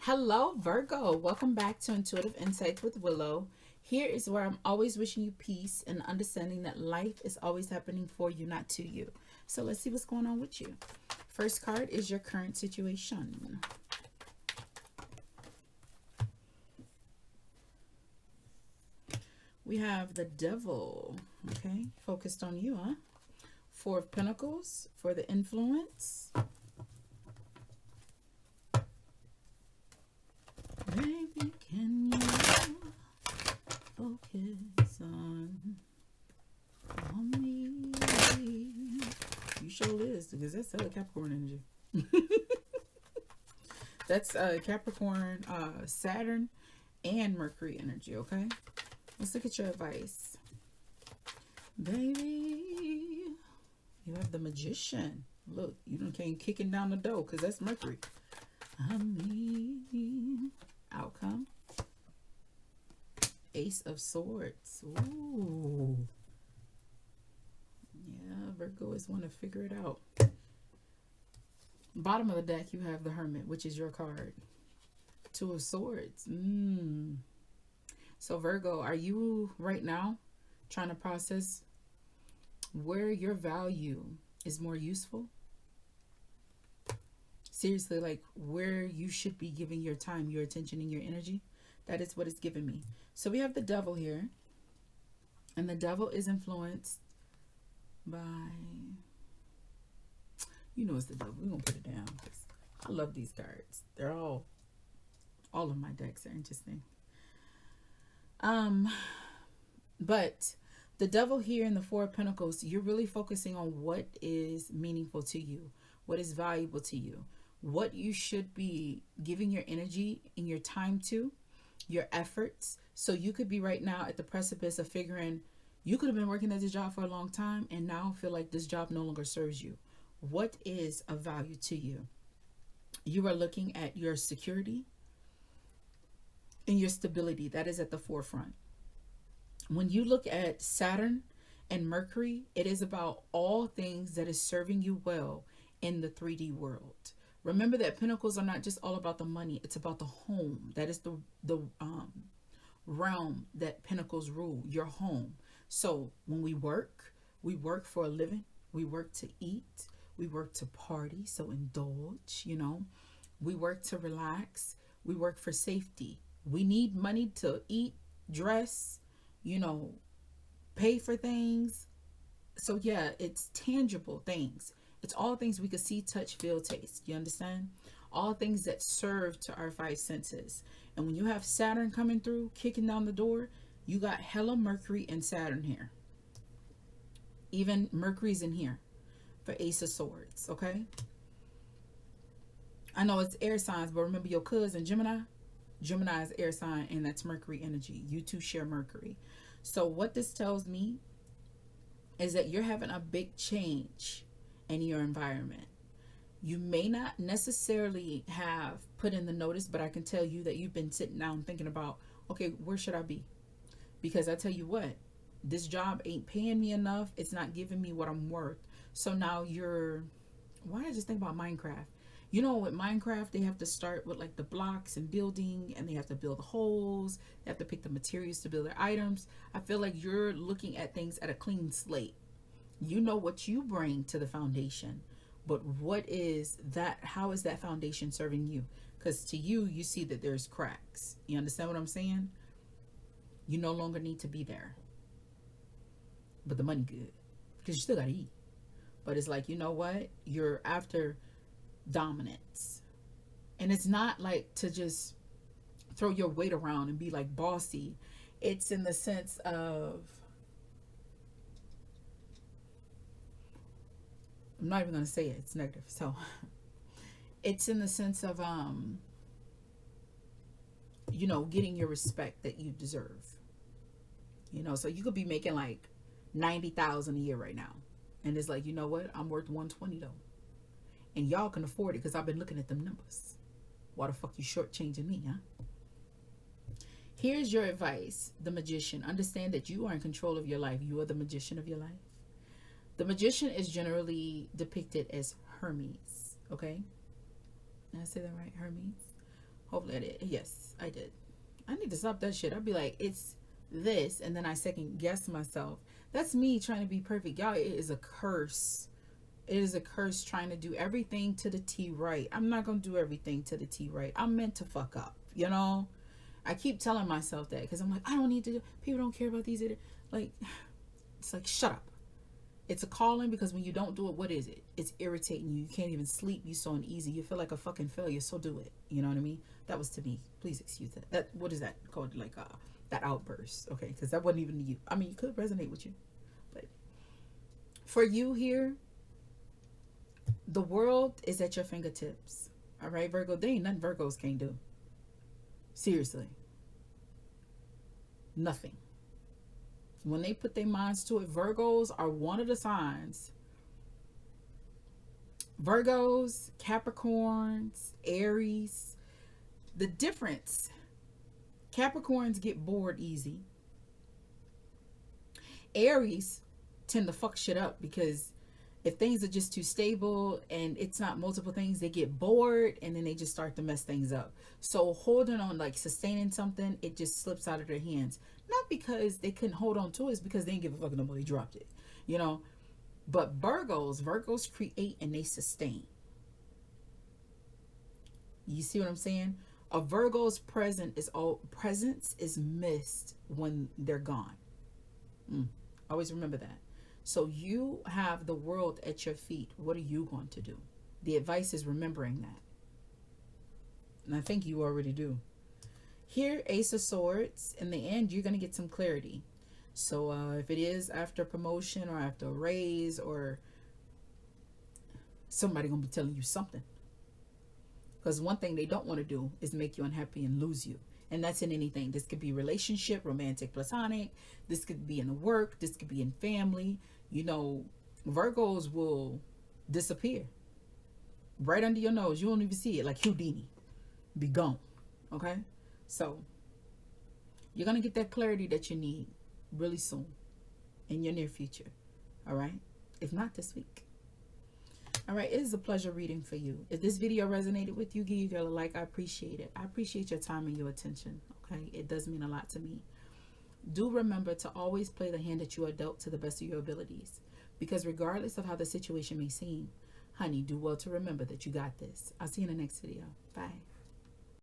Hello, Virgo. Welcome back to Intuitive Insights with Willow. Here is where I'm always wishing you peace and understanding that life is always happening for you, not to you. So let's see what's going on with you. First card is your current situation. We have the Devil. Okay, focused on you, huh? Four of Pentacles for the influence. Baby, can you focus on me? You sure is, because that's Capricorn energy. That's Capricorn, Saturn, and Mercury energy, okay? Let's look at your advice. Baby, you have the Magician. Look, you done came kicking down the door because that's Mercury. I mean, outcome. Ace of Swords. Ooh. Yeah, Virgo is want to figure it out. Bottom of the deck, you have the Hermit, which is your card. Two of Swords. So Virgo, are you right now trying to process where your value is more useful? Seriously, like where you should be giving your time, your attention, and your energy. That is what it's giving me. So we have the Devil here. And the Devil is influenced by, you know, it's the Devil. We're going to put it down because I love these cards. They're all of my decks are interesting. But the Devil here in the Four of Pentacles, you're really focusing on what is meaningful to you, what is valuable to you, what you should be giving your energy and your time to, your efforts. So you could be right now at the precipice of figuring you could have been working at this job for a long time and now feel like this job no longer serves you. What is of value to you? You are looking at your security and your stability. That is at the forefront. When you look at Saturn and Mercury, it is about all things that is serving you well in the 3D world. Remember that Pentacles are not just all about the money. It's about the home. That is the realm that Pentacles rule, your home. So when we work for a living. We work to eat. We work to party, so indulge, you know. We work to relax. We work for safety. We need money to eat, dress, you know, pay for things. So yeah, it's tangible things. It's all things we could see, touch, feel, taste. You understand? All things that serve to our five senses. And when you have Saturn coming through, kicking down the door, you got hella Mercury and Saturn here. Even Mercury's in here for Ace of Swords, okay? I know it's air signs, but remember your cousin Gemini? Gemini is air sign, and that's Mercury energy. You two share Mercury. So what this tells me is that you're having a big change in your environment. You may not necessarily have put in the notice, but I can tell you that you've been sitting down thinking about, okay, where should I be? Because I tell you what, this job ain't paying me enough. It's not giving me what I'm worth. So now why did I just think about Minecraft? You know, with Minecraft, they have to start with like the blocks and building, and they have to build the holes. They have to pick the materials to build their items. I feel like you're looking at things at a clean slate. You know what you bring to the foundation, but how is that foundation serving you? Because to you, you see that there's cracks. You understand what I'm saying? You no longer need to be there. But the money good, because you still got to eat. But it's like, you know what? You're after dominance. And it's not like to just throw your weight around and be like bossy. It's in the sense of, I'm not even going to say it. It's negative. So it's in the sense of, you know, getting your respect that you deserve. You know, so you could be making like 90,000 a year right now. And it's like, you know what? I'm worth 120 though. And y'all can afford it because I've been looking at them numbers. Why the fuck you shortchanging me, huh? Here's your advice, the Magician. Understand that you are in control of your life. You are the magician of your life. The Magician is generally depicted as Hermes, okay? Did I say that right? Hermes. Hopefully I did. Yes, I did. I need to stop that shit. I'd be like, it's this, and then I second guess myself. That's me trying to be perfect. Y'all, it is a curse. It is a curse trying to do everything to the T right. I'm not going to do everything to the T right. I'm meant to fuck up, you know? I keep telling myself that because I'm like, I don't need to do, people don't care about these. Like, it's like, shut up. It's a calling because when you don't do it, what is it? It's irritating you. You can't even sleep. You're so uneasy. You feel like a fucking failure. So do it. You know what I mean? That was to me. Please excuse that. What is that called? Like that outburst. Okay, because that wasn't even you. I mean, it could resonate with you, but for you here, the world is at your fingertips. All right, Virgo. There ain't nothing Virgos can't do. Seriously, nothing. When they put their minds to it, Virgos are one of the signs. Virgos, Capricorns, Aries. The difference, Capricorns get bored easy. Aries tend to fuck shit up because if things are just too stable and it's not multiple things, they get bored and then they just start to mess things up. So holding on, like sustaining something, it just slips out of their hands. Not because they couldn't hold on to it, it's because they didn't give a fuck no more. They dropped it, you know. But Virgos create and they sustain. You see what I'm saying? A Virgo's presence is missed when they're gone. Always remember that. So you have the world at your feet. What are you going to do? The advice is remembering that. And I think you already do. Here, Ace of Swords. In the end, you're going to get some clarity. So if it is after promotion or after a raise or somebody going to be telling you something. Because one thing they don't want to do is make you unhappy and lose you. And that's in anything. This could be relationship, romantic, platonic. This could be in the work. This could be in family. You know, Virgos will disappear right under your nose. You won't even see it, like Houdini. Be gone. Okay? So, you're going to get that clarity that you need really soon in your near future. All right? If not this week. All right, it is a pleasure reading for you. If this video resonated with you, give your girl a like. I appreciate it. I appreciate your time and your attention. Okay? It does mean a lot to me. Do remember to always play the hand that you are dealt to the best of your abilities. Because regardless of how the situation may seem, honey, do well to remember that you got this. I'll see you in the next video. Bye.